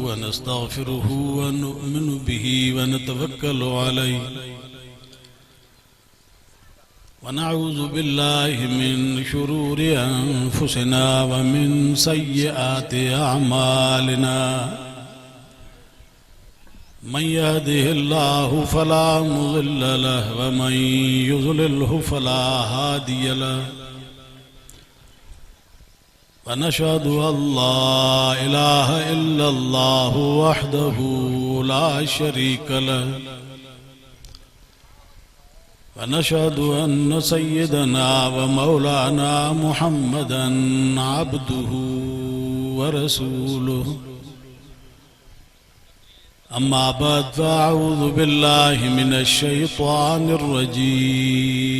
ونستغفره ونؤمن به ونتوكل عليه ونعوذ بالله من شرور أنفسنا ومن سيئات أعمالنا من يهده الله فلا مضل له ومن يضلله فلا هادي له ونشهد أن لا إله إلا الله وحده لا شريك له ونشهد أن سيدنا ومولانا محمدا عبده ورسوله أما بعد فأعوذ بالله من الشيطان الرجيم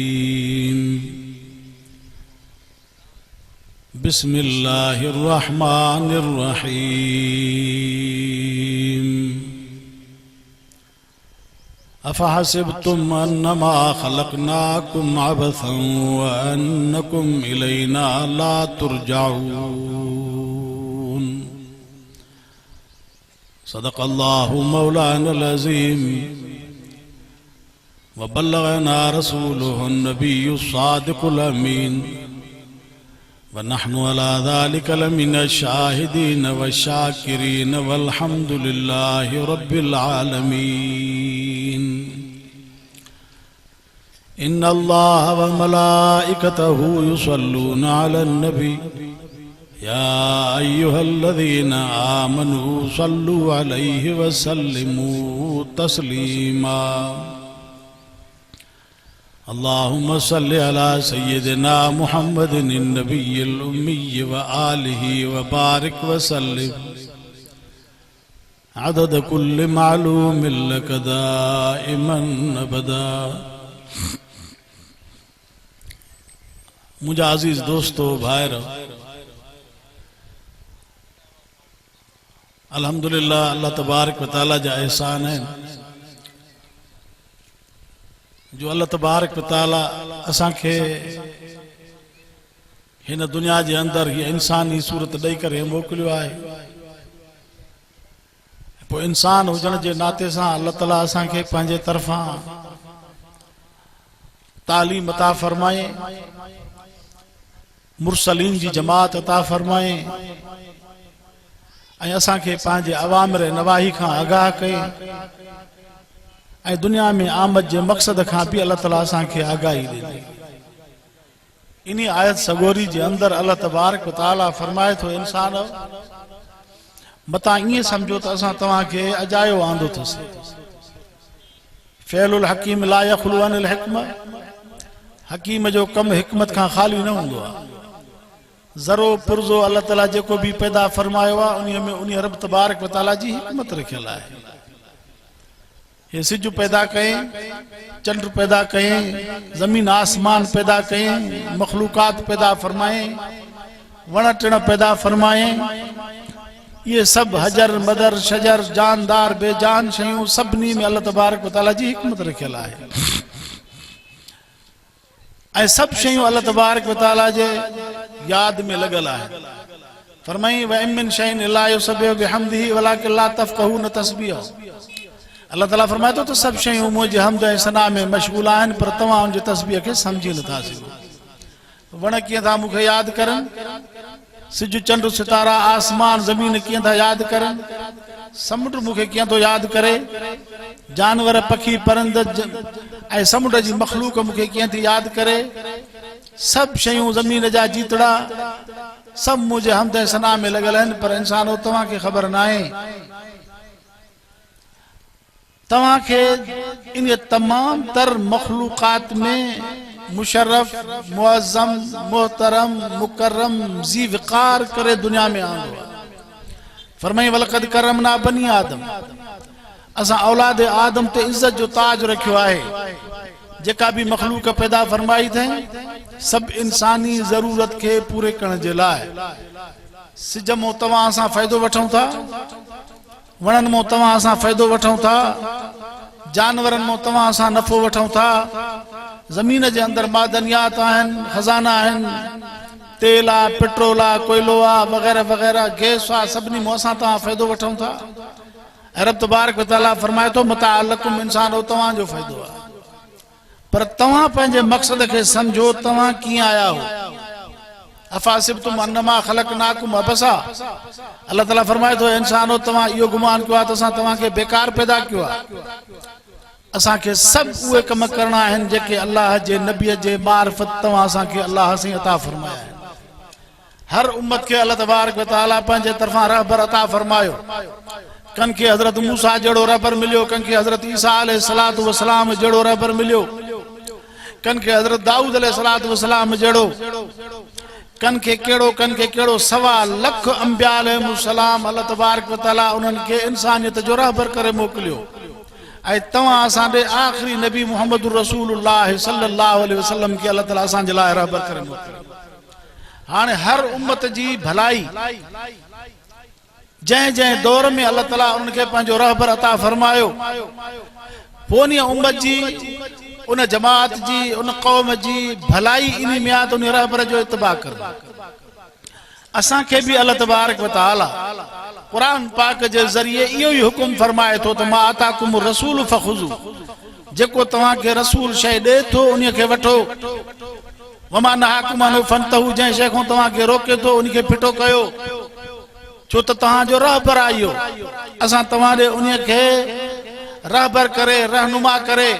بسم الله الرحمن الرحيم أفحسبتم أنما خلقناكم عبثا وأنكم إلينا لا ترجعون صدق الله مولانا العظيم وبلغنا رسوله النبي الصادق الأمين ونحن على ذلك لمن الشاهدين والشاكرين والحمد لله رب العالمين إن الله وملائكته يصلون على النبي يا أيها الذين آمنوا صلوا عليه وسلموا تسليما اللهم صل على سيدنا محمد النبي الأمي وآله وبارك وسلم عدد كل معلوم لك دائما أبدا मुझे अजीज दोस्तों भाइयों अल्हम्दुलिल्लाह अल्लाह तबारक व तआला जा एहसान है जो अल्लाह तबारक व तआला असां खे हिन दुनिया जे अंदर ये इंसानी सूरत ॾेई करे मोकिलियो आहे पोइ इंसान हुजण जे नाते सां अल्लाह ताला असां खे पंहिंजे तरफ़ां तालीम अता फरमाए मुरसलीन जी जमात अता फरमाए ऐं असां खे पंहिंजे अवामिर नवाही खां आगाह कए ऐं दुनिया में आमद जे मक़सद खां भी अल्लाह ताला असां खे आगाही ॾिनी इन आयत सगोरी जे अंदर अल्लाह तबारक व तआला फरमाए थो इंसान मता ईअं सम्झो त असां तव्हां खे अजायो आंदो अथसि फ़ैलुल हकीम ला यख़लू अनिल हिकमत हकीम जो कम हिकमत खां ख़ाली न हूंदो आहे ज़रो पुरज़ो अल्लाह ताला जेको भी पैदा फरमायो आहे उन में उन रब तबारक व तआला जी हिकमत रखियल आहे ये सिज पैदा करें चंद्र पैदा करें जमीन आसमान पैदा करें मखलूकात पैदा फरमाए वण टिण पैदा फरमाए ये सब हजर मदर शजर जानदार बेजान शयूं सभिनी में अल्लाह तबारक व तआला जी हिकमत रखियल आहे ऐं सब शयूं अल्लाह तबारक व तआला जे याद में लगल आहे फरमाई व मिन शैइन इल्ला युसब्बिहु बिहम्दिही वलाकिन ला तफ़क़हून तस्बीहहु अल्लाह ताला फरमाए तो सब शयूं मुझे हमद ऐं सना में मशगूल आहिनि पर तव्हां उनजे तस्बीह खे समझी नथा सघो वण कीअं था मूंखे यादि करनि सिज चंड सितारा आसमान ज़मीन कीअं था यादि करनि समुंड मूंखे कीअं थो यादि करे जानवर पखी परिंद ऐं समुंड जी मखलूक मूंखे कीअं थी यादि करे सब शयूं ज़मीन जा जीतड़ा सब मुझे हमद ऐं सना में लॻल आहिनि पर इंसानो तव्हां खे ख़बर न आहे तव्हां खे इन तमाम तर मखलूकात में मुशर्रफ मुअज़्ज़म मोहतरम मुकर्रम ज़ी विक़ार करे दुनिया में आंदो फरमाई वलक़द करमना बनी आदम असां औलाद आदम ते इज्जत जो ताज रखियो आहे जेका भी मखलूक पैदा फरमाई अथई सब इंसानी ज़रूरत खे पूरे करण जे लाइ सिज मों तव्हां असां फ़ाइदो वठूं था वणनि मों तव्हां असां फ़ाइदो वठूं था जानवरनि मों तव्हां असां नफ़ो वठूं था ज़मीन जे अंदर मादनियात आहिनि खज़ाना आहिनि तेल आ, पेट्रोल आ, कोयलो आ, वग़ैरह वग़ैरह, गैस आ, सभिनी मां असां तव्हां फ़ाइदो वठूं था। रब तबारक व तआला फरमाए थो मताअ लकुम, इंसान हो तव्हांजो फ़ाइदो आहे, पर तव्हां पंहिंजे मक़सद खे सम्झो, तव्हां कीअं आया हो। अफासिबतुम अन्नमा ख़लक़नाकुम अबसा, अल्लाह ताला फरमाए थो इंसानो तव्हां इहो गुमान कयो आहे त असां तव्हांखे बेकार पैदा कयो आहे। असांखे सभु उहे कम करणा आहिनि जेके अल्लाह जे नबीअ जे मार्फत तव्हां असांखे अल्लाह सां अता फरमाया आहिनि। हर उम्मत खे अल्लाह तबारक व तआला पंहिंजे तरफ़ां रहबर अता फरमायो। कन खे हज़रत मूसा जहिड़ो रहबर मिलियो, कन खे हज़रत ईसा अलैहिस्सलातु वस्सलाम जहिड़ो रहबर मिलियो, कन खे हज़रत दाऊद अलैहिस्सलातु वस्सलाम जहिड़ो, कन खे कहिड़ो 1.25 लख अंबिया अलैहिमुस्सलाम अल्लाह तबारक व तआला उन्हनि खे इंसानियत जो रहबर करे मोकिलियो। ऐं तव्हां असांजे आख़िरी नबी मुहम्मद रसूलुल्लाह सल्लल्लाहु अलैहि वसल्लम खे अल्लाह ताला असांजे लाइ रहबर करे मोकिलियो। हाणे हर उम्मत जी भलाई जंहिं जंहिं दौर में अल्लाह ताला उन्हनि खे पंहिंजो रहबर अता फरमायो, पोइ उन उम्मत जी, उन जमात जी, उन क़ौम जी भलाई इन में आहे त उन रहबर जो इत्तिबा कर। असांखे बि अल्लाह तबारक व तआला क़ुरान पाक जे ज़रिए इहो ई हुकुम फरमाए थो त मा आताकुम रसूल फखुज़ू, जेको तव्हांखे रसूल शइ ॾे थो उन खे वठो। वमा नहाकुम अन फंतहू, जंहिं शइ खां तव्हांखे रोके थो उन खे फिटो कयो, छो त तव्हांजो रहबर आहे इहो। असां तव्हां ॾे उन खे रहबर करे, रहनुमा करे,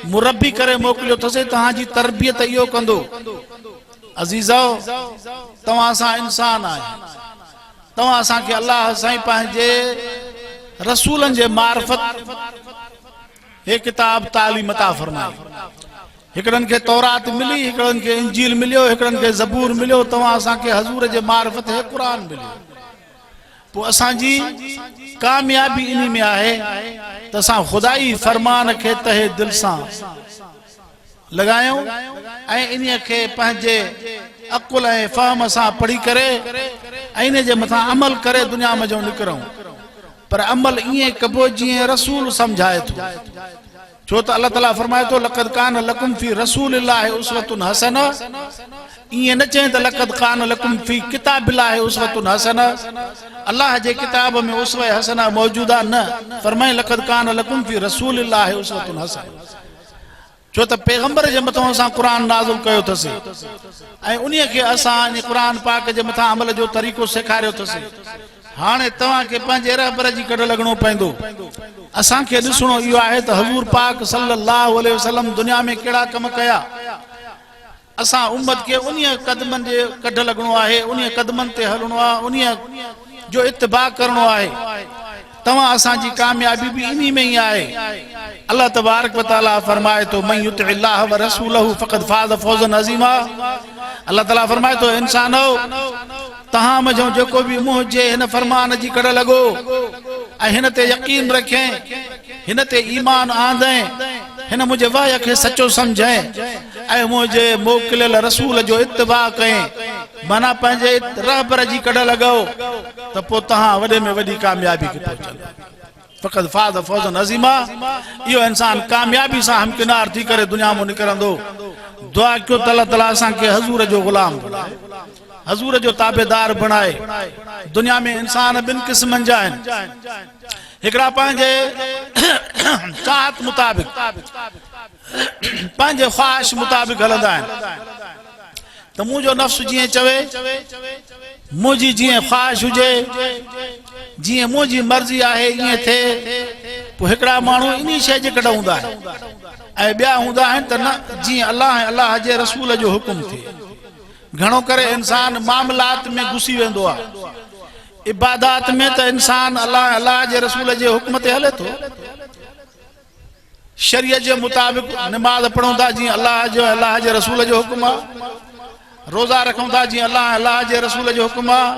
मुरब्बी करे मोकिलियो अथसीं, तव्हांजी तरबियत इहो कंदो। अज़ीज़ो, तव्हां असां इंसान आहियो, तव्हां असांखे अल्लाह साईं पंहिंजे रसूलनि जे मार्फत हे किताब तालीम अता फरमाई। हिकिड़नि खे तौरात मिली, हिकिड़नि खे इंजील मिलियो, हिकिड़नि खे ज़बूर मिलियो, तव्हां असांखे हज़ूर जे मार्फत हे क़ुरान मिलियो। पोइ असांजी कामयाबी इन में आहे त असां ख़ुदाई फरमान खे तहे दिल सां लॻायूं ऐं इन खे पंहिंजे अक़ुल ऐं फ़हम सां पढ़ी करे ऐं इन जे मथां अमल करे दुनिया में जो निकिरूं। पर अमल ईअं कबो जीअं रसूल सम्झाए थो, छो त अल्लाह ताला फरमाए थो लक़द कान लकुम फी रसूलिल्लाहि उसवतुन हसना। ईअं न चए त लक़द कान लकुम फी किताबिल्लाहि उसवतुन हसना, अल्लाह जे किताब में उसवे हसना मौजूदा न, फरमाए लक़द कान लकुम फी रसूलिल्लाहि उसवतुन हसना, छो त पैगंबर जे मथां असां क़ुरान नाज़िल कयो अथसीं ऐं उन खे असां क़ुरान पाक जे मथां अमल जो तरीक़ो सेखारियो अथसीं। हाणे तव्हांखे पंहिंजे रहबर जी कॾ लॻणो पवंदो। असांखे ॾिसणो इहो आहे त हज़ूर पाक सल्लल्लाहु अलैहि वसल्लम दुनिया में कहिड़ा कम कया, असां उम्मत खे उन कदमनि जे कढ लॻणो आहे, उन कदमनि ते हलणो आहे, उन जो इत्तिबा करणो आहे। तव्हां असांजी कामयाबी बि इन में ई आहे। अल्लाह तबारक व तआला फरमाए थो मन युतिअल्लाह व रसूलहू फ़क़द फ़ाज़ फ़ौज़न अज़ीमा। अल्लाह ताला फरमाए थो इंसानो, तहां मजो जेको भी मुंह जे हिन फरमान जी कड़ लगो ऐं हिन ते यकीन रखें, हिन ते ईमान आंदें, हिन मुझे वाह खे सचो समझें ऐं मुझे मोकिलियल रसूल जो इत्तिबा करें, माना पंहिंजे रहबर जी कड़ लगाओ, तो पोइ तहां वॾे में वॾी कामयाबी खे पहुचंदा। फ़क़द फ़ाज़ फ़ौज़न अज़ीमा, इहो इंसान कामयाबी सां हमकिनार थी करे दुनिया में निकिरंदो। दुआ कयो त अल्लाह ताला असांखे हज़ूर जो ग़ुलाम बणाए, हज़ूर जो ताबेदार बणाए। दुनिया में इंसान ॿिनि क़िस्मनि जा आहिनि, हिकिड़ा पंहिंजे चाहत मुताबिक़, पंहिंजे ख़्वाहिश मुताबिक़ हलंदा आहिनि त मुंहिंजो नफ़्स जीअं चवे, मुंहिंजी जीअं ख़्वाहिश हुजे, जीअं मुंहिंजी मर्ज़ी आहे ईअं थिए। पोइ हिकिड़ा माण्हू इन शइ जे कॾ हूंदा आहिनि ऐं ॿिया हूंदा आहिनि त न, जीअं अल्लाह ऐं अल्लाह जे रसूल जो हुकुम थिए। घणो करे इंसान मामलात में घुसी वेंदो आहे, इबादात में त इंसान अल्लाह अल्लाह जे रसूल जे हुक्म ते हले थो, शरीयत जे मुताबिक़ नमाज़ पढ़ूं था जीअं अल्लाह जे रसूल जो हुकुम आहे, रोज़ा रखूं था जीअं अल्लाह जे रसूल जो हुकुम आहे,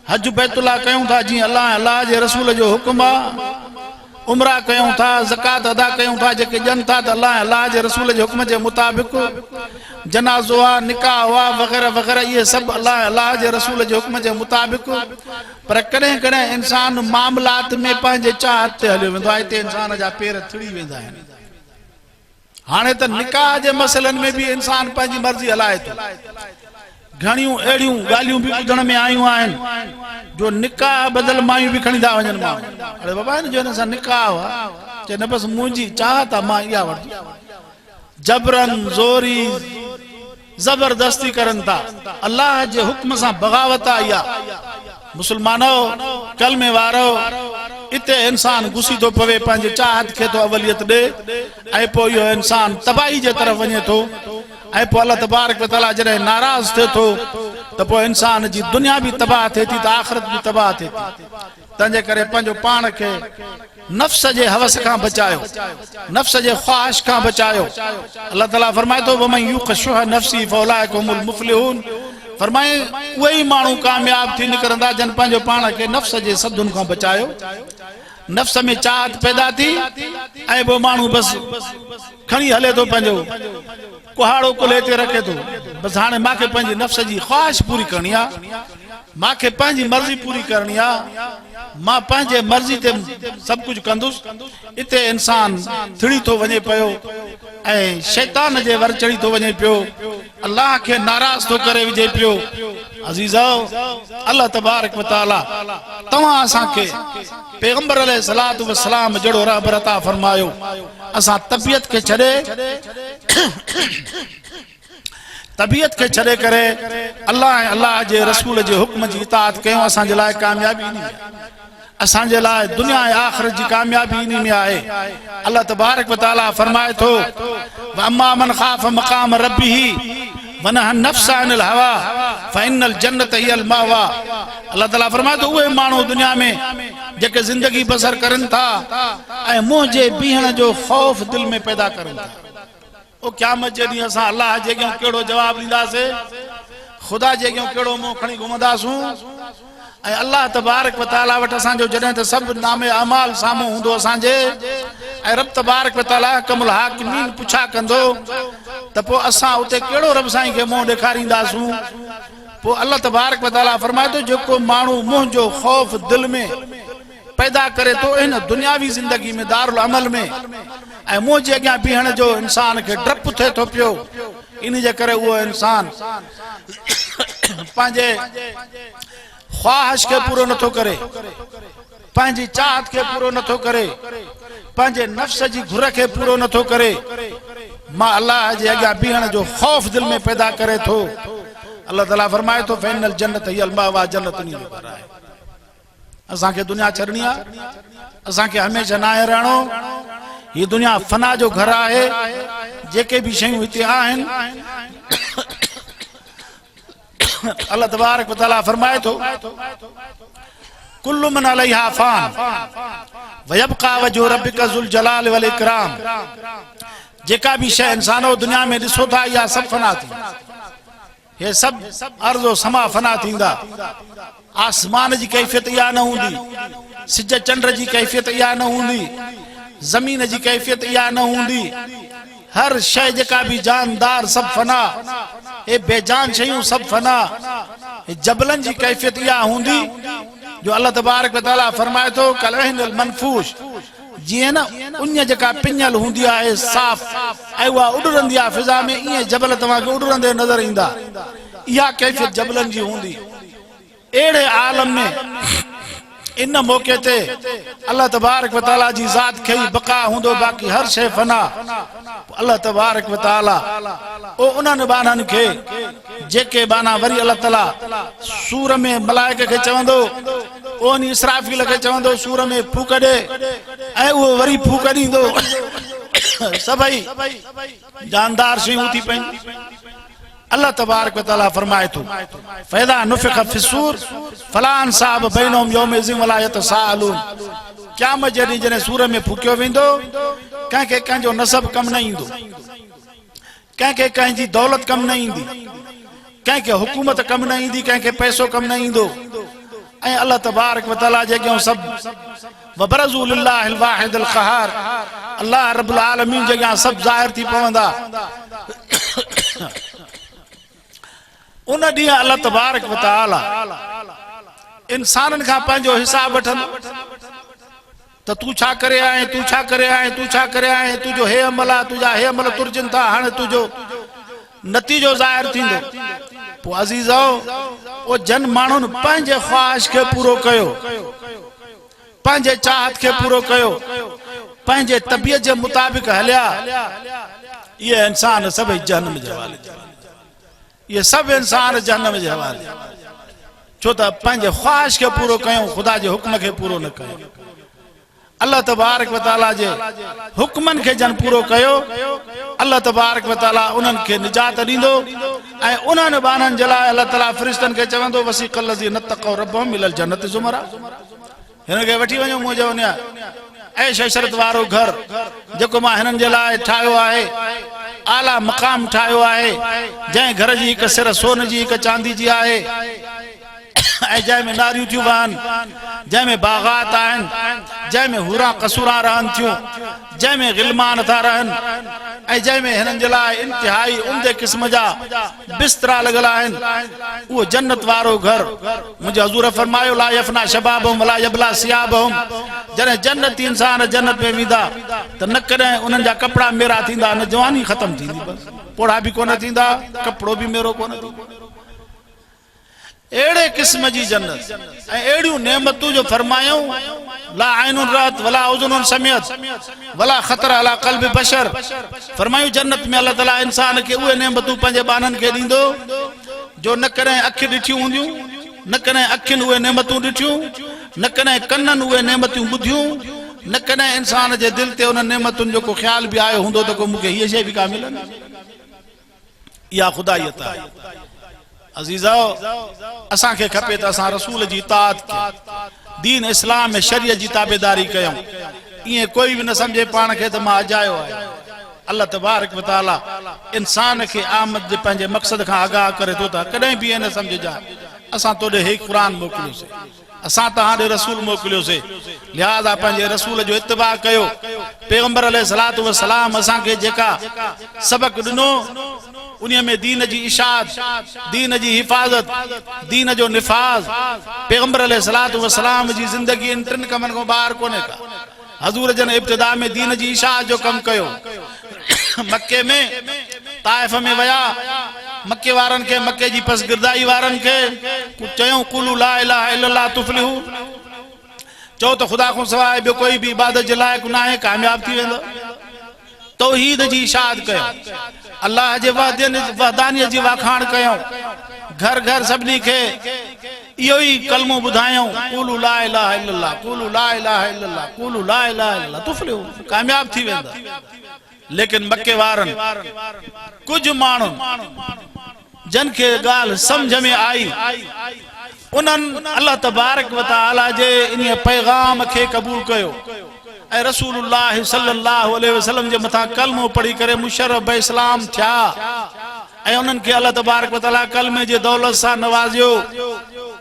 हज बैतुल्लाह कयूं था जीअं अल्लाह जे रसूल जो हुकुम आहे, उमरा कयूं था, ज़कात अदा कयूं था जेके ॾियनि था त अल्लाह जे रसूल जे हुक्म जे मुताबिक़, जनाज़ो आहे, निकाह हुआ वग़ैरह वग़ैरह, इहे सभु अल्लाह जे रसूल जे हुक्म जे मुताबिक़। पर कॾहिं कॾहिं इंसान मामलात में पंहिंजे चाहत ते हलियो वेंदो आहे, हिते इंसान जा पेर थिड़ी वेंदा आहिनि। हाणे त निकाह जे मसइलनि में बि इंसान पंहिंजी मर्ज़ी हलाए थो, घणियूं अहिड़ियूं ॻाल्हियूं बि ॿुधण में आयूं आहिनि जो निकाह बदल मायूं बि खणी था वञनि माण्हू। अरे बाबा हिन जो हिन सां निकाह हुआ चए न बसि मुंहिंजी चाहत आहे मां इहा वठंदी। जबरन ज़ोरी ज़बरदस्ती करनि था। अल्लाह जे हुक्म सां बग़ावत आहे इहा। मुसलमानो कलमे वारो इते इंसान घुसी थो पवे पंहिंजे चाहत खे तो अवलियत ॾे ऐं पोइ इहो इंसान तबाही जे तरफ़ वञे थो ऐं पोइ अल्लाह तबारक व तआला जॾहिं नाराज़ थिए थो त पोइ इंसान जी दुनिया बि तबाह थिए थी त आख़िरत बि तबाह थिए थी। तंहिंजे करे पंहिंजो पाण खे नफ्स जे हवस खां बचायो, नफ्स जे ख्वाहिश खां बचायो। अल्लाह ताला फरमाए थो वमन युक़ शुह नफ्सी फउलाइका हुमुल मुफ़्लिहून। फरमाए उहे ई माण्हू कामयाब थी निकिरंदा जन पंहिंजो पाण खे नफ्स जे सदुनि खां बचायो। नफ्स में चाहत पैदा थी ऐं पोइ माण्हू बसि खणी हले थो पंहिंजो कुहाड़ो कुल्हे ते रखे थो। बसि हाणे मूंखे पंहिंजी नफ्स जी ख्वाहिश पूरी करणी आहे, मूंखे पंहिंजी मर्ज़ी पूरी करणी आहे, मां पंहिंजे मर्ज़ी ते सभु कुझु कंदुसि। इते इंसान थिड़ी थो वञे पियो ऐं शैतान जे वर चढ़ी थो वञे पियो, अल्लाह खे नाराज़ थो करे विझे पियो। अज़ीज़ो अल्लाह तबारक व तआला तव्हां असांखे पैगंबर अलैहिस्सलातु व सलाम जहिड़ो रहबर अता फरमायो। असां तबियत खे छॾे करे अल्लाह ऐं अल्लाह जे रसूल जे हुक्म जी इताअत कयूं। असांजे लाइ कामयाबी इन में आहे, असांजे लाइ दुनिया ऐं आख़िरत जी कामयाबी इन में आहे। अल्लाह तबारक व तआला फरमाए थो व अम्मा मन ख़ाफ़ मक़ाम रब्बिही वनहा नफ्स अनिल हवा फ़इन्नल जन्नत हियल मावा। अल्लाह ताला फरमाए थो उहे माण्हू दुनिया में जेके ज़िंदगी बसर करनि था ऐं मुंहं जे बीहण जो ख़ौफ़ दिलि में पैदा करनि था। ओ क़यामत जे ॾींहुं असां अल्लाह जे अॻियां कहिड़ो जवाबु ॾींदासीं, ख़ुदा जे अॻियां कहिड़ो मुंहुं खणी घुमंदासूं। ऐं अल्लाह तबारक व तआला वटि असांजो जॾहिं त सभु नामे अमाल साम्हूं हूंदो असांजे ऐं रब तबारक व तआला कमुल हाकिमीन पुछा कंदो त पोइ असां उते कहिड़ो रब साईं खे मुंहुं ॾेखारींदासूं। पोइ अल्लाह तबारक व तआला फरमाए थो जेको माण्हू मुंहं जो ख़ौफ़ दिलि में पैदा करे थो इन दुनियावी ज़िंदगी में दारुल अमल में ऐं मुंहं जे अॻियां बीहण जो इंसान खे डपु थिए थो पियो, इन जे करे उहो इंसान पंहिंजे ख्वाहिश खे पूरो नथो करे, पंहिंजी चाहत खे पूरो नथो करे, पंहिंजे नफ्स जी घुर खे पूरो नथो करे। मां अल्लाह जे अॻियां बीहण जो ख़ौफ़ दिलि में पैदा करे थो। अल्लाह ताला फरमाए थो फ़इन्नल जन्नत हियल मावा, जन्नत उन जो घर आहे। असांखे दुनिया छॾणी आहे, असांखे हमेशह नाहे रहणो। हीअ दुनिया फना जो घर आहे। जेके बि शयूं हिते आहिनि अल्लाह तबारक व तआला फरमाए थो कुल्लु मन अलैहा फ़ान व यबक़ा वजहु रब्बिका ज़ुल जलाल वल इकराम। जेका भी शइ इंसानो दुनिया में ॾिसो था इहा सभु फना थी, ये सभु अर्ज़ो समा फना थींदा। आसमान जी कैफ़ियत इहा न हूंदी, सिज चंड जी कैफ़ियत इहा न हूंदी, ज़मीन जी कैफ़ियत इहा न हूंदी। हर शइ जेका भी जानदार सभु फना, ए बेजान शयूं सभु फना। जबलन जी कैफ़ियत इहा हूंदी जो अल्लाह तबारक व तआला फरमाए थो कलहिनल मनफूश, जीअं न उन जेका पिञल हूंदी आहे साफ़ ऐं उहा उॾरंदी आहे फिज़ा में, ईअं जबल तव्हांखे उॾरंदे नज़र ईंदा। इहा कैफ़ियत जबलनि जी हूंदी। अहिड़े आलम में इन मौके ते अल्लाह तबारक व तआला जी ज़ात खे ई बक़ा हूंदो, बाक़ी हर शइ फना। अल्लाह तबारक व तआला ओ उन्हनि बाननि खे जेके बाना वरी अल्लाह ताला सूर में मलाइके खे चवंदो, ओन इसराफील खे चवंदो सूर में फूक ॾे ऐं उहो वरी फूक ॾींदो। सभई जानदार शयूं थी पइनि। अल्लाह तबारक व तआला फरमाए थो फ़इज़ा नुफ़िख़ फ़िस्सूर फ़ला अंसाब बैनहुम यौमइज़िन वला यतसाअलून। क़यामत जे ॾींहुं जॾहिं सूर में फूकियो वेंदो, कंहिंखे कंहिंजो नसब कमु न ईंदो, कंहिंखे कंहिंजी दौलत कमु न ईंदी, कंहिंखे हुकूमत कमु न ईंदी, कंहिंखे पैसो कमु न ईंदो। ऐं अल्लाह तबारक व तआला जे अॻियां सभु वबरज़ू लिल्लाहिल वाहिदिल क़हार, अल्लाह रब्बुल आलमीन जे अॻियां सभु ज़ाहिर थी पवंदा। उन ॾींहुं अल्लाह तबारक व तआला इंसाननि खां पंहिंजो हिसाब वठंदो त तूं छा करे आहीं, तूं छा करे आहीं, तूं छा करे आहीं, तुंहिंजो हे अमल आहे, तुंहिंजा हे अमल तुरजनि था, हाणे तुंहिंजो नतीजो ज़ाहिर थींदो। पो अज़ीज़ो ओ जन माण्हुनि पंहिंजे ख्वाहिश खे पूरो कयो, पंहिंजे चाहत खे पूरो कयो, पंहिंजे तबियत जे मुताबिक़ हलिया, ये इंसान सभई जहन्नम जे हवाले, ये सब इंसान जहन्नम जे हवाले। छो त पंहिंजे ख्वाहिश खे पूरो कयूं, ख़ुदा जे हुक्म खे पूरो न कयूं। अल्लाह तबारक व तआला जे हुक्मनि खे जन पूरो कयो, अल्लाह तबारक व तआला उन्हनि खे निजात ॾींदो ऐं उन्हनि बाननि जे लाइ अल्लाह ताला फ़रिश्तनि खे चवंदो वसीक़ल लज़ीना तक़व रब्बहुम इलल जन्नति ज़ुमरा, हिन खे वठी वञो मुंहिंजे उन ऐश इशरत वारो घर जेको मां हिननि जे लाइ ठाहियो आहे, आला मक़ाम ठाहियो आहे, जंहिं घर जी हिकु सिर सोन जी हिकु चांदी जी आहे ऐं जंहिंमें नारियूं थियूं वहनि, जंहिंमें बाग़ात आहिनि, जंहिंमें हुरा कसूरा रहनि थियूं, जंहिंमें ग़िलमान था रहनि ऐं जंहिंमें हिननि जे लाइ इंतिहाई उम्दे क़िस्म जा बिस्तरा लॻल आहिनि, उहो जन्नत वारो घर। मुंहिंजे हज़ूर फरमायो ला यफना शबाबहुम वला यबला सियाबहुम, जॾहिं जन्नती इंसान जन्नत में वेंदा त न कॾहिं उन्हनि जा कपिड़ा मेरा थींदा, न जवानी ख़तम थींदी, बसि पोड़ा बि कोन थींदा, कपिड़ो बि मेरो कोन थींदो। एड़े किस्म जी जन्नत ऐं एड़ियूं नेमतूं जो फरमायूं, ला आइनुन रात वला उज़ुनुन समियत वला ख़तर अला क़ल्बि बशर। फरमायूं जन्नत में अल्लाह ताला इंसान खे उहे नेमतूं पंहिंजे बाननि खे ॾींदो जो न कॾहिं अखि ॾिठियूं हूंदियूं, न कॾहिं अखियुनि उहे नेमतूं ॾिठियूं, न कॾहिं कननि उहे नेमतूं ॿुधियूं, न कॾहिं इंसान जे दिलि ते उन नेमतुनि जो को ख़्याल बि आयो हूंदो त को मूंखे हीअ शइ बि का मिलंदी। इहा ख़ुदाइयत आहे। अज़ीज़ो असांखे खपे त असां रसूल जी इताअत कयूं, दीन इस्लाम में शरीयत जी ताबेदारी कयूं। ईअं कोई बि न सम्झे पाण खे त मां अजायो आहियां। अल्लाह तबारक व तआला इंसान खे आमद जे पंहिंजे मक़सद खां आगाह करे थो त कॾहिं बि न सम्झिजा असां तोॾे हे क़ुरान मोकिलियोसीं, असां तव्हां ॾे रसूल मोकिलियोसीं, लिहाज़ा पंहिंजे रसूल जो इत्तिबा कयो। पैगंबर अलैहिस्सलातु वस्सलाम असांखे जेका सबक ॾिनो उन्हीअ में दीन जी इशाअत, दीन जी हिफ़ाज़त, दीन जो निफ़ाज़, पैगंबर अलैहिस्सलातु वस्सलाम जी ज़िंदगी इन टिनि कमनि खां ॿाहिरि कोन्हे का। हज़ूर जन इब्तिदा में दीन जी इशाअत जो कमु कयो, मक्के में ताइफ़ में विया, मक्के वारनि खे, मक्के जी पसगिरदाई वारनि खे चयूं कुलू ला इलाहा इल्लल्लाह तुफ़्लिहू, चओ त ख़ुदा खां सवाइ ॿियो कोई बि इबादत जे लाइक़ न आहे, कामयाब थी वेंदो। तौहीद जी इशाअत कयो, अल्लाह जे वहदानियत जी वाखाण कयूं, घर घर सभिनी खे इहो ई कलमो ॿुधायूं, कुलू ला इलाहा इल्लल्लाह, कुलू ला इलाहा इल्लल्लाह, कुलू ला इलाहा इल्लल्लाह तुफ़्लिहू, कामयाब थी वेंदा। लेकिन मक्के वारनि कुझु माण्हू जन खे ॻाल्हि सम्झ में आई, उन्हनि अल्लाह तबारक व तआला जे इन पैगाम खे क़बूल कयो ऐं रसूलुल्लाह सल्लल्लाहु अलैहि वसल्लम जे मथां कलमो पढ़ी करे मुशर्रफ बे इस्लाम थिया ऐं उन्हनि खे अल्लाह तबारक व तआला कलमे जे दौलत सां नवाज़ियो।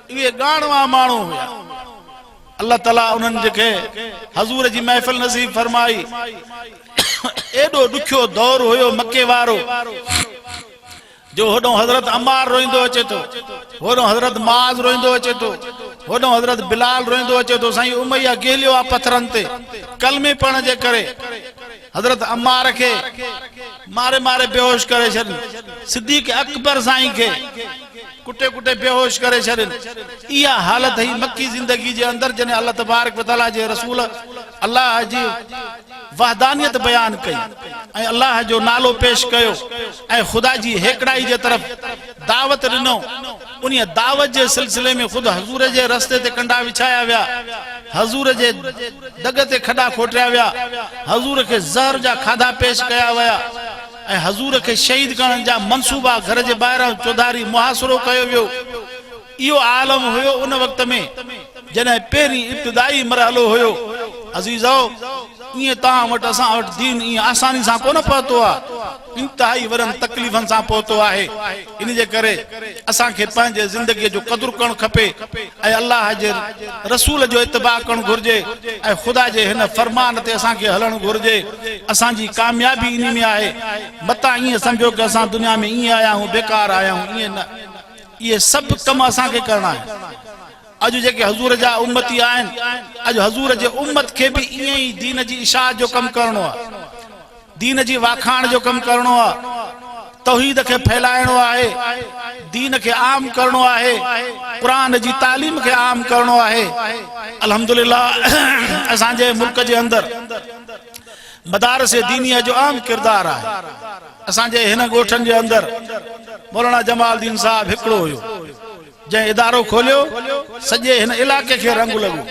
इहे ॻाणवा माण्हू हुया। अल्लाह ताला उन्हनि जेके हज़ूर जी महफ़िल नसीब फरमाई। एॾो ॾुखियो दौर हुयो मके वारो जो होॾो हज़रत अम्मार रोईंदो अचे थो, होॾो हज़रत माज़ रोईंदो अचे थो, होॾो हज़रत बिलाल रोईंदो अचे थो, साईं उमैया गेलियो आहे पथरनि ते कलमे पढ़ण जे करे। हज़रत अम्मार खे मारे मारे बेहोश करे छॾनि, सिद्दीक़ अकबर साईं खे कुटे कुटे बेहोश करे छॾनि। इहा हालत हुई मक्की ज़िंदगी जे अंदरि जॾहिं अल्लाह तबारक व तआला जे रसूल अल्लाह जी वहदानियत बयान कई ऐं अल्लाह जो नालो पेश कयो ऐं ख़ुदा जी हेकड़ाई जे तरफ़ दावत ॾिनो। उन दावत जे सिलसिले में ख़ुदि हज़ूर जे रस्ते ते कंडा विछाया विया, हज़ूर जे दग ते खॾा खोटिया विया, हज़ूर खे ज़हर जा खाधा पेश कया विया ऐं हज़ूर खे शहीद करण जा मनसूबा घर जे ॿाहिरां चौधारी मुहासिरो कयो वियो। इहो आलम हुयो उन वक़्त में जॾहिं पहिरीं इब्तिदाई मरहलो हुयो। अज़ीज़ो ईअं तव्हां वटि असां वटि दीन ईअं आसानी सां कोन पहुतो आहे, इंतिहाई वॾनि तकलीफ़नि सां पहुतो आहे। इन जे करे असांखे पंहिंजे ज़िंदगीअ जो क़दुरु करणु खपे ऐं अल्लाह जे रसूल जो इत्तिबा करणु घुरिजे ऐं ख़ुदा जे हिन फरमान ते असांखे हलणु घुरिजे। असांजी कामयाबी इन में आहे। मतां ईअं सम्झो कि असां दुनिया में ईअं आया आहियूं, बेकार आया आहियूं, ईअं न। इहे सभु कम असांखे करणा आहिनि। अॼु जेके हज़ूर जा उम्मती आहिनि, अॼु हज़ूर जे उम्मत खे बि ईअं ई दीन जी इशाअत जो कमु करणो आहे, दीन जी वाखाण जो कमु करणो आहे। तौहीद के फैलाइणो आहे, दीन के आम करणो आहे, कुरान जी तालीम के आम करणो आहे। अल्हम्दुलिल्लाह असांजे मुल्क जे अंदर मदारस दीनिया जो आम किरदार आहे। असांजे हिन ॻोठनि जे अंदर मौलाना जमालुद्दीन साहब हिकिड़ो हुयो, जंहिं इदारो खोलियो सॼे हिन इलाइक़े खे रंग लॻो।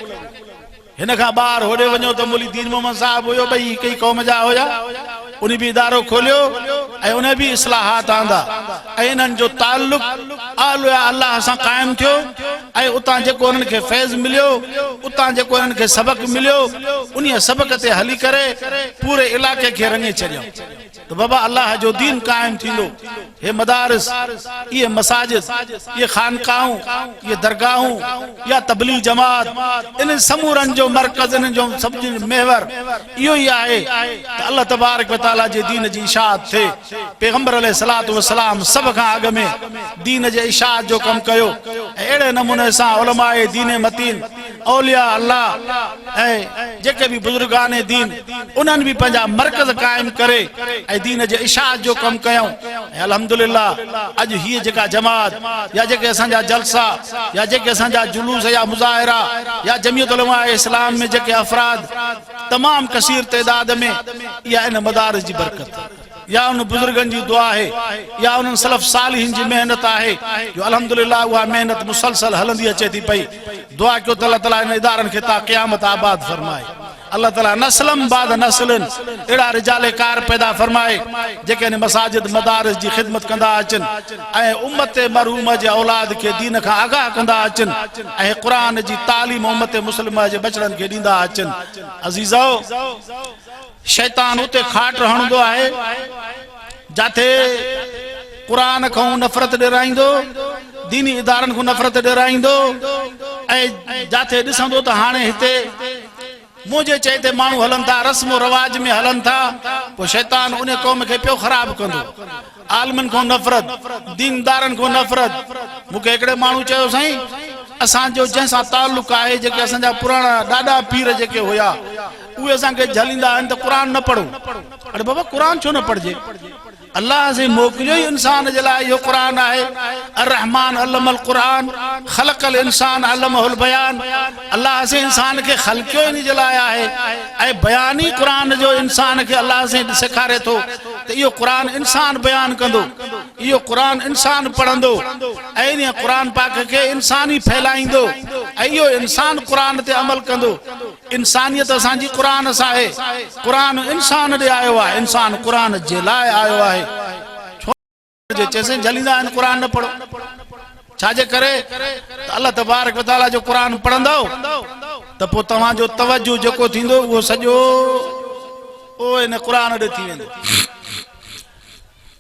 हिन खां ॿाहिरि होॾे वञो त मौलवी दीन मोहम्मद साहब हुयो, ॿई हिक ई क़ौम जा हुया। उन भी इदारो खोलियो ऐं उन भी इस्लाहात आंदा ऐं इन्हनि जो ताल्लुक आलिया अल्लाह सां क़ाइमु थियो ऐं उतां जेको उन्हनि खे फैज़ मिलियो, उतां जेको उन्हनि खे सबक मिलियो, उन सबक ते हली करे पूरे इलाइक़े खे रंगे छॾियो। तो बाबा अल्लाह जो दीन कायम थींदो। ये मदारिस, ये मसाजिद, ये खानकाऊं, ये दरगाहूं या तबलीग जमात, इन समूरन जो मरकज, इन जो सब महवर इहो ही आहे त अल्लाह तबारक व तआला जे दीन जी इशाअत थे। पैगंबर अलैहिस्सलातु वस्सलाम सब खां अॻ में दीन जे इशाअत जो कम कयो। अहिड़े नमूने सां उलमाए दीन मतीन, औलिया अल्लाह ऐं जेके भी बुजुर्गान दीन, उन्हनि भी पंहिंजा मरकज कायम करे ऐं दीन जे इशाअत जो कम कयूं। अल्हम्दुलिल्लाह अॼु हीअ जेका जमात या जेके असांजा जलसा या जेके असांजा जुलूस या मुज़ाहिरा या जमीयत उलमा इस्लाम में जेके अफराद तमाम कसीर तइदाद में, या इन मदारिस जी बरकत, या उन बुजुर्गन जी दुआ है, या उन सलफ सालिहीन जी मेहनत आहे जो अल्हम्दुलिल्लाह उहा मेहनत मुसलसल हलंदी अचे थी पई। दुआ कयो त अल्लाह ताला इन इदारनि खे ता क़यामत आबाद फरमाए। अल्लाह ताला नस्लम बाद नस्लन एड़ा रिजाले कार पैदा फरमाए जेके इन मसाजिद मदारिस जी खिदमत कंदा अचन ऐं उम्मत मरहूम जे औलाद के दीन खां आगाह कंदा अचन ऐं कुरान जी तालीम उम्मत मुस्लिमा जे बचड़न के दींदा अचन। अजीजो, शैतान उते खाट हणंदो आहे जाते कुरान खां नफ़रत ॾिराईंदो, दीनी इदारनि खां नफ़रत ॾिराईंदो ऐं जाते ॾिसंदो त हाणे हिते मुझे चईते मानू हलन था, रस्म रवाज में हलन था, तो शैतान उन कौम के पियो खराब कंदो। आलमन को नफरत, दीनदारन को नफरत। मुके एकड़े मानू चयो साईं असां जो जैसा ताल्लुक आहे, जेके असांजा पुराना ॾाढा पीर जेके हुया उहे असांखे झलींदा आहिनि त कुरान न पढ़ो। अरे बाबा कुरान छो न पढ़जे? अल्लाह से मोकिलियो ही इंसान जे लाइ इहो कुरान आहे। अर्रहमान अल्लमल कुरान खलकल इंसान अल्लमहुल बयान। अल्लाह से इंसान के खलकियो इन जे लाइ आहे ऐं बयान ही कुरान जो इंसान के अल्लाह से सेखारे थो त इहो कुरान इंसान बयान कंदो, इहो कुरान इंसान पढ़ंदो ऐं इन कुरान पाक के इंसान ही फैलाईंदो ऐं इहो इंसान कुरान ते अमल कंदो। इंसानियत असांजी कुरान सां आहे। कुरान इंसान ॾे आयो आहे, इंसान कुरान जे लाइ आयो आहे। जैसे जलींदा आहिनि कुरान न पढ़ो, छाजे करे त अल्लाह तबारक व तआला जो कुरान पढ़ंदो त पोइ तव्हांजो तवज्जो जेको थींदो उहो सॼो ओ इन कुरान ॾे थी वेंदो।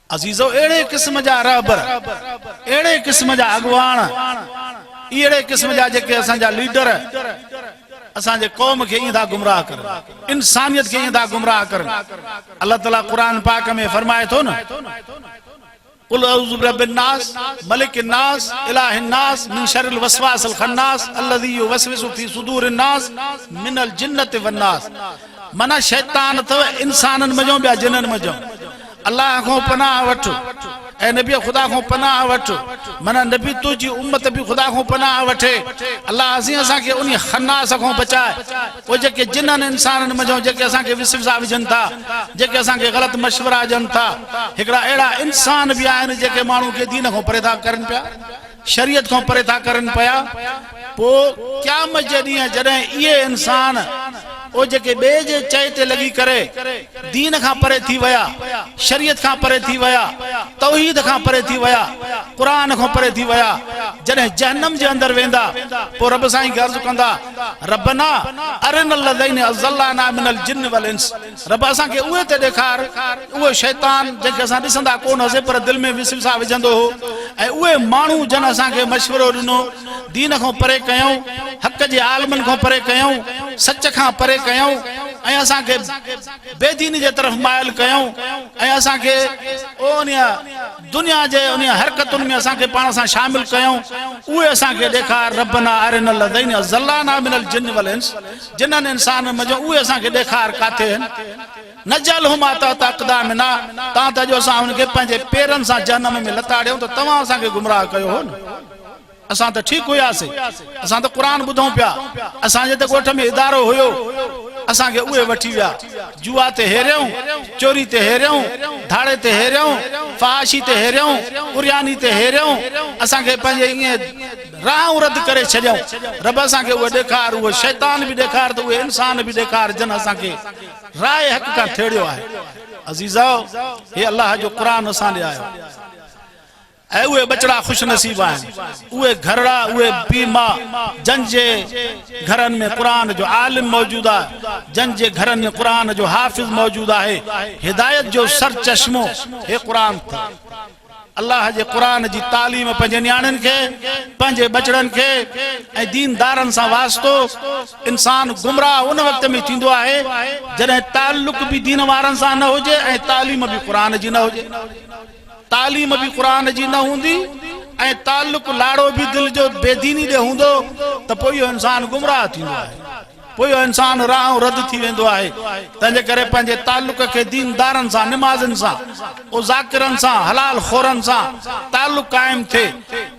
अज़ीज़ो, अहिड़े क़िस्म जा रहबर, अहिड़े क़िस्म जा अॻवान, अहिड़े क़िस्म जा जेके असांजा लीडर असांजे कौम खे ईअं था गुमराह करनि, इंसानियत खे ईअं था गुमराह करनि। अल्लाह ताला कुरान पाक में फरमाए थो न, कुल अऊज़ु बिरब्बिन नास मलिकिन नास इलाहिन नास मिन शर्रिल वसवासिल खन्नास अल्लज़ी युवस्विसु फी सुदूरिन नास मिनल जिन्नति वन नास। माना शैतान अथव इंसाननि मजो ॿिया जिन्ननि मजो। अल्लाह खां पनाह वठ ऐं नबी खुदा खां पनाह वठ, माना नबी तुंहिंजी उम्मत भी खुदा खां पनाह वठे। अल्लाह असांखे उन खन्नास खां बचाए। उहे जेके जिन्ननि इंसाननि मजो जेके असांखे विसविसा विझनि था, जेके असांखे ग़लति मशवरा ॾियनि था, हिकिड़ा अहिड़ा इंसान बि आहिनि जेके माण्हू खे दीन खां परे था करनि पिया, शरीयत खां परे था करनि पिया। पोइ क़यामत जे ॾींहुं जॾहिं इहे इंसान ओ जेके ॿिए जे चए ते लॻी करे दीन खां परे थी विया, शरीयत खां परे थी विया, तौहीद खां परे थी विया, कुरान खां परे थी विया, जॾहिं जहन्नम जे अंदरि वेंदा पोइ रब साईं खे अर्ज़ु कंदा, रब्बना अरिनल लज़ीना अज़ल्लाना मिनल जिन्न वल इंस। रब असांखे उहे ते ॾेखार, उहे शैतान जेके असां ॾिसंदा कोन हुआसीं पर दिलि में विसविसा विझंदो हो, ऐं उहे माण्हू जन असांखे मशवरो ॾिनो, दीन खां परे कयूं, हक़ जे आलमनि खां परे कयूं, सच खां परे कयूं ऐं असांखे बेदीनी जे तरफ़ माइल कयूं ऐं असांखे दुनिया जे उन हरकतुनि में असांखे पाण सां शामिल कयूं उहे असांखे ॾेखार रब्बना अरिनल लज़ीन ज़ल्लाना मिनल जिन्न वल इंस जिन्हनि इंसान मजो उहे असांखे ॾेखार काथे आहिनि नजलहुमा तहत अक़दामिना तां त जो असां उनखे पंहिंजे पेरनि सां जहन्नम में लताड़ियूं त तव्हां असांखे गुमराह कयो हो न असां त ठीकु हुयासीं असां त क़ुरान ॿुधूं पिया असांजे त ॻोठ में इदारो हुयो असांखे उहे वठी विया जुआ ते हेरियऊं चोरी ते हेरियऊं धाड़े ते हेरियऊं फहाशी ते हेरियऊं उरियानी ते हेरियऊं असांखे पंहिंजे ईअं राहूं रद्द करे छॾियऊं रब असांखे उहो ॾेखार उहो शैतान बि ॾेखार त उहे इंसान बि ॾेखार जन असांखे राय हक़ खां थेड़ियो आहे अज़ीज़ो हे अल्लाह जो क़ुरान असां ॾे आयो ऐं उहे बचड़ा ख़ुश नसीब आहिनि उहे घरड़ा उहे बीमा जन जे घरनि में क़ुरान जो आलिम मौजूद आहे जन जे घरनि में क़ुरान जो हाफ़िज़ मौजूद आहे हिदायत जो सर चश्मो हे क़ुरान अल्लाह जे क़ुरान जी तालीम पंहिंजे नियाणियुनि खे पंहिंजे बचड़नि खे ऐं दीनदारनि सां वास्तो इंसान गुमराह उन वक़्त में थींदो आहे जॾहिं ताल्लुक़ बि दीन वारनि सां न हुजे ऐं तालीम बि क़ुरान जी न हुजे तालीम भी कुरान जी न हुंदी ऐं ताल्लुक लाड़ो भी दिल जो बेदीनी दे हुंदो त पोइ इहो इंसान गुमराह थींदो आहे पोइ इहो इंसान राह रद्द थी वेंदो आहे तंहिंजे करे पंहिंजे ताल्लुक खे दीनदारनि सां निमाज़नि सां ओ ज़ाकिरनि सां हलाल खोरनि सां ताल्लुक क़ाइम थिए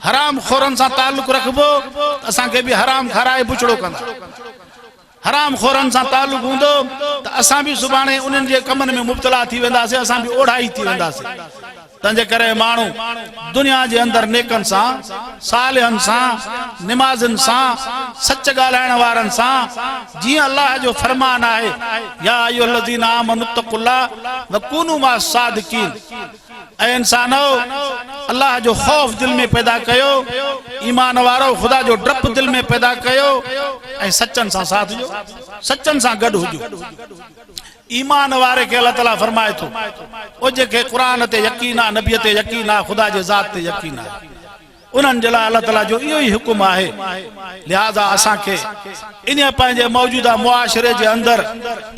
हराम खोरनि सां ताल्लुक रखबो असांखे बि हराम खाराए बुछड़ो कंदा हराम खोरनि सां ताल्लुक हूंदो त असां बि सुभाणे उन्हनि जे कमनि में मुब्तला थी वेंदासीं असां बि ओढ़ाई थी वेंदासीं तंहिंजे करे माण्हू दुनिया जे अंदरि नेकनि सां सालिहनि सां निमाज़नि सां सच ॻाल्हाइण वारनि सां जीअं अल्लाह जो फरमान आहे या अय्युहल्लज़ीना आमनुत्तक़ुल्लाह व कूनू मा सादिकीन ऐं इंसानो अल्लाह जो ख़ौफ़ दिल में पैदा कयो ईमान वारो ख़ुदा जो डप दिल में पैदा कयो ऐं सचनि सां साथ ॾियो सचनि सां गॾु हुजो ईमान वारे के अल्लाह ताला फरमाए थो ओ जेके क़ुरान ते यकीन आहे नबी ते यकीन आहे ख़ुदा जे ज़ात ते यकीन आहे उन्हनि जे लाइ अल्लाह ताला जो इहो ई हुकुम आहे लिहाज़ा असांखे इन पंहिंजे मौजूदा मुआशिरे जे अंदरि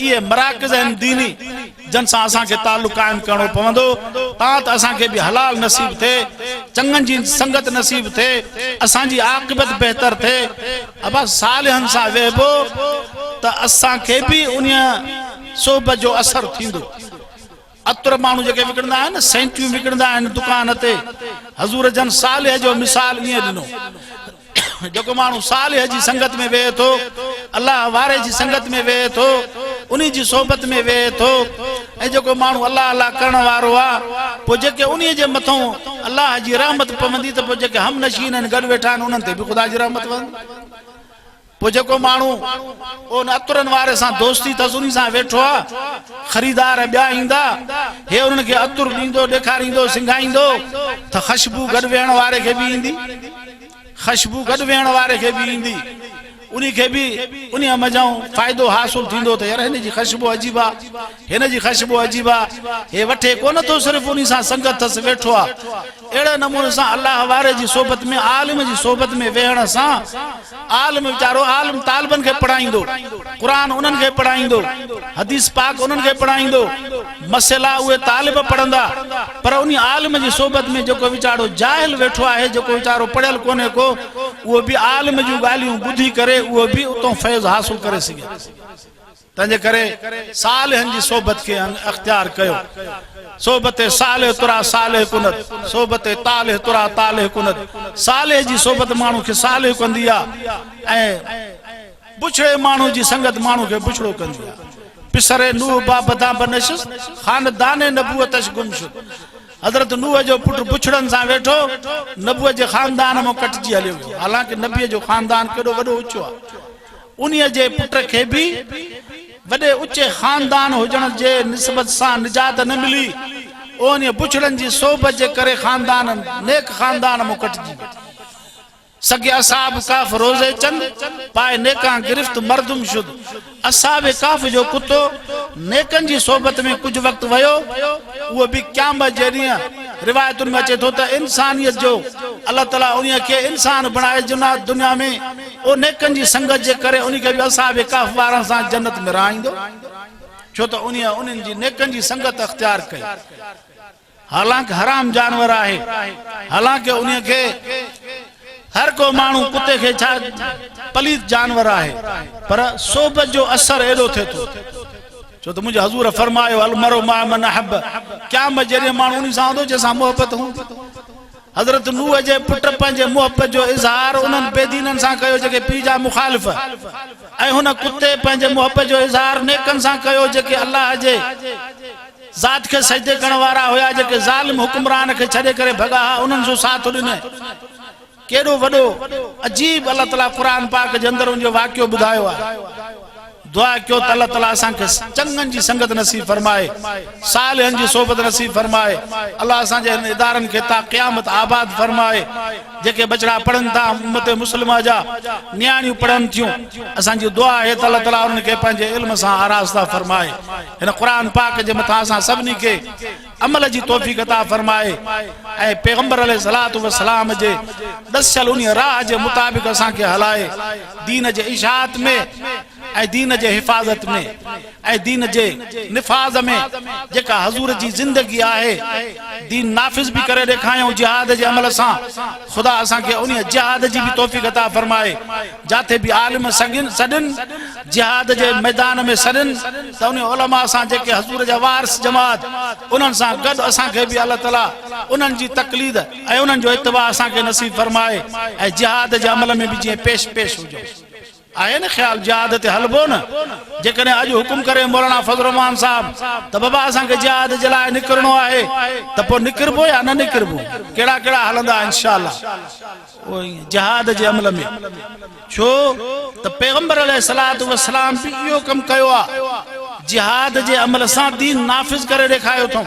इहे मराकज़ आहिनि दीनी जन सां असांखे ताल्लुक़ क़ाइम करणो पवंदो तां त असांखे बि हलाल नसीब थिए चङनि जी संगत नसीब थिए असांजी आक़िबत बहितर थिए अबा सालिहनि सां वेहबो त असांखे बि उन सोबत जो असर थींदो अतर माण्हू जेके विकिणंदा आहिनि सेंटियूं विकिणंदा आहिनि दुकान ते हज़ूर जन सालिह जो मिसाल ईअं ॾिनो जेको माण्हू सालिह जी संगत में वेहे थो अल्लाह वारे जी संगत में वेहे थो उन जी सोबत में वेहे थो ऐं जेको माण्हू अल्लाह अल्लाह करण वारो आहे पोइ जेके उन जे मथां अल्लाह जी रहमत पवंदी त पोइ जेके हम नशीन आहिनि गॾु वेठा आहिनि उन्हनि ते बि ख़ुदा जी रहमत पवंदी पोइ जेको माण्हू उन अतरनि वारे सां दोस्ती अथसि उन सां वेठो आहे ख़रीदार ॿिया ईंदा हे उन्हनि खे अतुर ॾींदो ॾेखारींदो सिंगाईंदो त ख़ुशबू गॾु वेहण वारे खे बि ईंदी ख़ुशबू गॾु वेहण वारे खे बि ईंदी उन खे बि उन मज़ो फ़ाइदो हासिल थींदो त यार हिन जी ख़ुशबू अजीब आहे हिन जी ख़ुशबू अजीब आहे हे वठे कोन थो सिर्फ़ु उन सां संगत अथसि वेठो आहे अहिड़े नमूने सां अल्लाह वारे जी सोबत में आलिम जी सोबत में वेहण सां आलिम वीचारो आलिम तालिबनि खे पढ़ाईंदो क़ुरान उन्हनि खे पढ़ाईंदो हदीस पाक उन्हनि खे पढ़ाईंदो मसइला उहे तालिब पढ़ंदा पर उन आलिम जी सोबत में जेको वीचारो जाहिल वेठो आहे जेको वीचारो पढ़ियल कोन्हे को उहो बि आलिम जूं ॻाल्हियूं ॿुधी करे उहो बि उतां फैज़ हासिल करे सघे तंहिंजे करे सालिहनि जी सोबत खे अख़्तियार कयो सोबत सालिह तुरा सालिह कुनत सोबत तालिह तुरा तालिह कुनत सालिह जी सोबत माण्हू खे सालिह कंदी आहे ऐं बुछड़े माण्हू जी संगत माण्हू खे बुछड़ो कंदी आहे पिसरे नूह बाबदा बनशिस खानदान नबूवतश गुमशुद हज़रत नूह जो पुट बुछड़नि सां वेठो नबूअ जे खानदान मां कटिजी हलियो हालांकि नबीअ जो खानदान केॾो वॾो ऊचो आहे उन जे पुट खे बि वॾे ऊचे खानदान हुजण जे निस्बत सां निजात न मिली उन बुछड़नि जी सोबत जे करे खानदान नेक खानदान मां कटिजी सगे असाब काफ रोज़े चंद पाए नेका गिरफ्त मर्दुम शुद असाब काफ जो कुत्तो नेकन जी सोबत में कुछ वक्त वयो वो भी क़यामत जे ॾींहुं रिवायतुनि में अचे थो त इंसानियत जो अल्लाह ताला उन खे इंसान बणाए जुना दुनिया में ओ नेकनि जी संगत जे करे उन खे बि असहाबे कहफ वारनि सां जन्नत में रहाईंदो छो त उन्हनि जी नेकनि जी संगत अख्तियार कई हालांकि हराम जानवर आहे हालांकि उन खे हर को माण्हू कुत्ते खे छा पलीत जानवर आहे पर सोबत जो असर एॾो थिए थो छो त मुंहिंजे हज़ूर फरमायो अल मरो मा मन हब क़यामत जॾहिं माण्हू उन सां हूंदो जंहिंसां मुहबत हूंदी हज़रत नूह जे पुट पंहिंजे मुहबत जो इज़हार उन्हनि बेदीननि सां कयो जेके पीउ जा मुखालिफ़ ऐं हुन कुत्ते पंहिंजे मुहबत जो इज़हार नेकनि सां कयो जेके अल्लाह जे ज़ात खे सजदे करण वारा हुया जेके ज़ालिम हुक्मरान खे छॾे करे भॻा उन्हनि जो साथ ॾिने केॾो वॾो अजीब अल्लाह ताला क़ुरान पाक जे अंदरि उनजो वाक़ियो ॿुधायो आहे दुआ कयो त अल्लाह ताला असांखे चङनि जी संगत नसीब फरमाए सालिहनि जी सोबत नसीब फरमाए अल्लाह असांजे हिन इदारनि खे ता क़यामत आबाद फरमाए जेके बचड़ा पढ़नि था उम्मत मुस्लिमा जा नियाणियूं पढ़नि थियूं असांजी दुआ आहे त अल्लाह ताला उन्हनि खे पंहिंजे इल्म सां आरास्ता फरमाए हिन क़ुरान पाक जे मथां असां सभिनी खे अमल जी तौफ़ीक़ अता फरमाए ऐं पैगंबर अलैहिस्सलातु वस्सलाम जे दसियल उन राह जे मुताबिक़ असांखे हलाए दीन जे इशाअत में ऐं दीन जे हिफ़ाज़त में ऐं दीन जे निफ़ाज़ में जेका हज़ूर जी ज़िंदगी आहे दीन नाफ़िज़ भी करे ॾेखारियूं जिहाद जे अमल सां ख़ुदा असांखे उन जिहाद जी भी तौफ़ीक़ अता फरमाए जाते भी आलिम सॾनि जिहाद जे मैदान में सॾनि त उन उलमा सां जेके हज़ूर जा वारिस जमात उन्हनि सां गॾु असांखे भी अल्लाह ताला उन्हनि जी तक़लीद ऐं उन्हनि जो इत्तिबा असांखे नसीब फरमाए ऐं जिहाद जे अमल में भी जीअं पेश हुजो आहे न ख्याल जिहाद ते हलबो न जेकॾहिं अॼु हुकुम करे मौलाना फज़ल रहमान साहब त बाबा असांखे जिहाद जे लाइ निकिरणो आहे त पोइ निकिरबो या न निकिरबो कहिड़ा कहिड़ा हलंदा इंशाअल्लाह जिहाद जे अमल में छो त पैगंबर अलैहिस्सलातु वस्सलाम बि इहो कमु कयो आहे जिहाद जे अमल सां दीन नाफ़िज़ करे ॾेखारियो अथऊं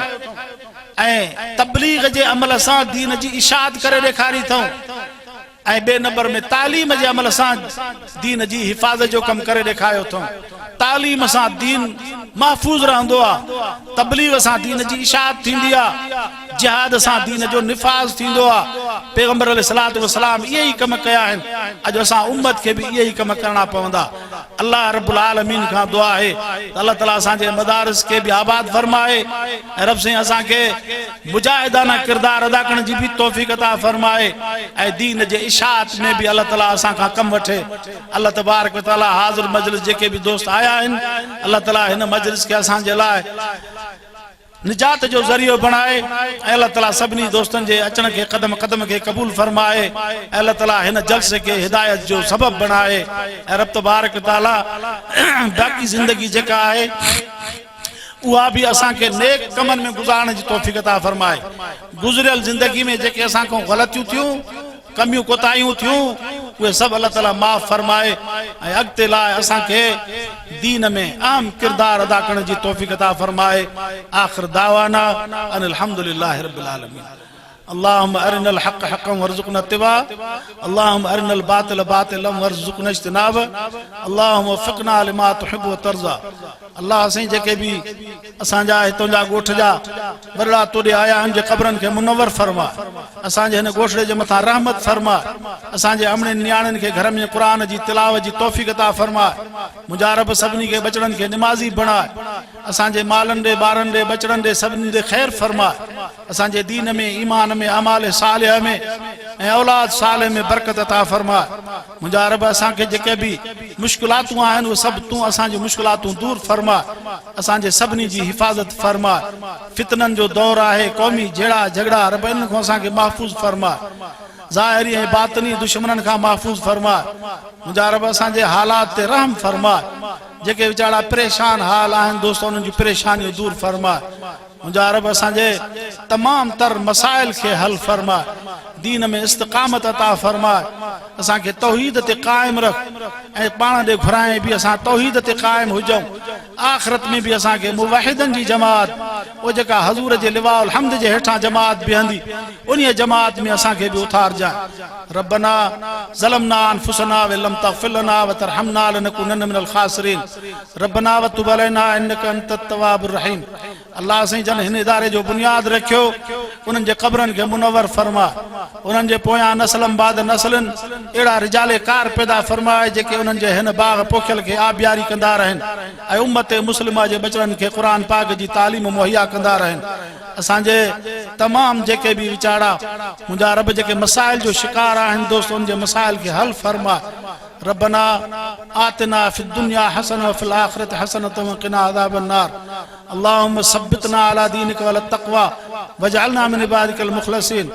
ऐं तबलीग जे अमल सां दीन जी इशाअत करे ॾेखारी अथऊं ऐं ॿिए नंबर में तालीम जे अमल सां दीन जी हिफ़ाज़त जो कमु करे ॾेखारियो अथऊं तालीम सां दीन महफ़ूज़ रहंदो आहे तबलीग सां दीन जी इशाअत थींदी आहे जिहाद सां दीन जो निफ़ाज़ थींदो आहे पैगंबर अलैहिस्सलातु वस्सलाम इहे ई कम कया आहिनि अॼु असां उम्मत खे बि इहे ई कम करणा पवंदा अल्लाह रब्बुल आलमीन खां दुआ आहे त अल्लाह ताला असांजे मदारिस खे बि आबाद फरमाए ऐं रब साईं असांखे मुजाहिदाना किरदार अदा करण जी बि तौफ़ीक़ अता फरमाए ऐं दीन जे इशाअत में भी अल्लाह ताला असां खां कम वठे अल्लाह तबारक व तआला हाज़िर मजलिस जेके भी दोस्त आया आहिनि अल्लाह ताला हिन मजलिस खे असांजे लाइ निजात जो ज़रियो बणाए ऐं अल्लाह ताला सभिनी दोस्तनि जे अचण खे क़दम क़दम खे क़बूल फरमाए ऐं अल्लाह ताला हिन जलसे खे हिदायत जो सबब बणाए ऐं रब तबारक व तआला बाक़ी ज़िंदगी जेका आहे उहा भी असांखे नेक कमनि में गुज़ारण जी तौफ़ीक़ अता फरमाए गुज़रियल ज़िंदगी में जेके असांखां ग़लतियूं थियूं कमियूं कोताहियूं थियूं उहे सभु अल्लाह ताला माफ़ फरमाए ऐं अॻिते लाइ असांखे दीन में अहम किरदार अदा करण जी तौफ़ीक़ अता फरमाए आख़िर दावाना अनिल हम्दुलिल्लाहि रब्बिल आलमीन اللهم أرنا الحق حقا وارزقنا اتباعه اللهم أرنا الباطل باطلا وارزقنا اجتنابه اللهم وفقنا لما تحب وترضى الله سين जेके भी असांजा हितों जा ॻोठ जा वरड़ा तोड़े आया आहिनि जे क़बरनि खे मुनव्वर फरमा असांजे हिन ॻोठड़े जे मथां रहमत फरमा असांजे अमड़े नियाणनि खे घर में क़ुरान जी तिलावत जी तौफ़ीक़ अता फरमा मुंहिंजा रब सभिनी खे बचड़नि खे निमाज़ी बणाए असांजे मालनि ॾे ॿारनि ॾे बचड़नि ॾे सभिनी ॾे ख़ैर फरमा असांजे दीन में ईमान में अमाल सालिह में ऐं औलाद सालिह में बरकत अता फरमा मुंहिंजा रब असांखे जेके भी मुश्किलातूं आहिनि उहे सभु तूं असांजी मुश्किलातूं दूर फरमा असांजे सभिनी जी हिफ़ाज़त फरमा फितननि जो दौर आहे क़ौमी जहिड़ा झगड़ा रब इन खां असांखे महफ़ूज़ फरमा ज़ाहिरी ऐं बातिनी दुश्मननि खां महफ़ूज़ फरमा मुंहिंजा रब असांजे हालात ते रहम फरमा जेके वीचारा परेशान हाल आहिनि दोस्त उन्हनि जूं परेशानियूं दूर फरमा मुंहिंजा रब असांजे तमाम तर मसाइल खे हल फरमा दीन में इस्तिक़ामत अता फरमा असांखे तौहीद ते क़ाइम रख ऐं पाण ॾे घुराए भी असां तौहीद ते क़ाइम हुजूं आख़िरत में भी असां के मुवाहिदन जी जमात ओ जेका हज़ूर जे लिवाउल हम्द जे हेठां जमात बीहंदी उन जमात में असां के भी उतार जा रब्बना ज़लमना अनफुसना व लम तग़फिर लना व तरहमना लनकुनन्ना मिनल ख़ासिरीन रब्बना व तुब अलैना इन्नका अंतत तव्वाबुर रहीम। अल्लाह से जन हिन इदारे जो बुनियाद रखियो उन्हनि जे क़ब्रनि खे मुनव्वर फरमा उन्हनि जे पोयां नस्लनि बाद नस्लनि अहिड़ा रिजाले कार पैदा फरमाए जेके उन्हनि जे हिन बाग पोखियल खे आबियारी कंदा रहनि ऐं उम्मत मुस्लिमा जे बचड़नि खे क़ुरान पाक जी तालीम मुहैया कंदा रहनि। असांजे तमाम जेके भी विचारा मुंहिंजा रब जेके मसाइल जो शिकार आहिनि दोस्त उन जे मसाइल खे हल फरमा रब्बना आतिना फिद दुनिया हसना व फिल आखिरति हसनतन व क़िना अज़ाबन नार अल्लाहुम्मा सब्बितना अला दीनिका वल तक़वा वजअलना मिन इबादिकल मुख़लसीन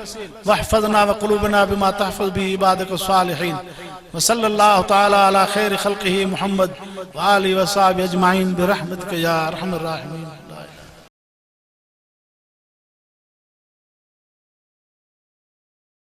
वहफ़ज़ना व क़ुलूबना बिमा तहफ़ज़ बिही इबादकस सालिहीन व सल्लल्लाहु तआला अला खैरि ख़ल्क़िही मुहम्मद व आलिहि व सहाबिही अजमईन बिरहमतिका या अरहमर राहिमीन।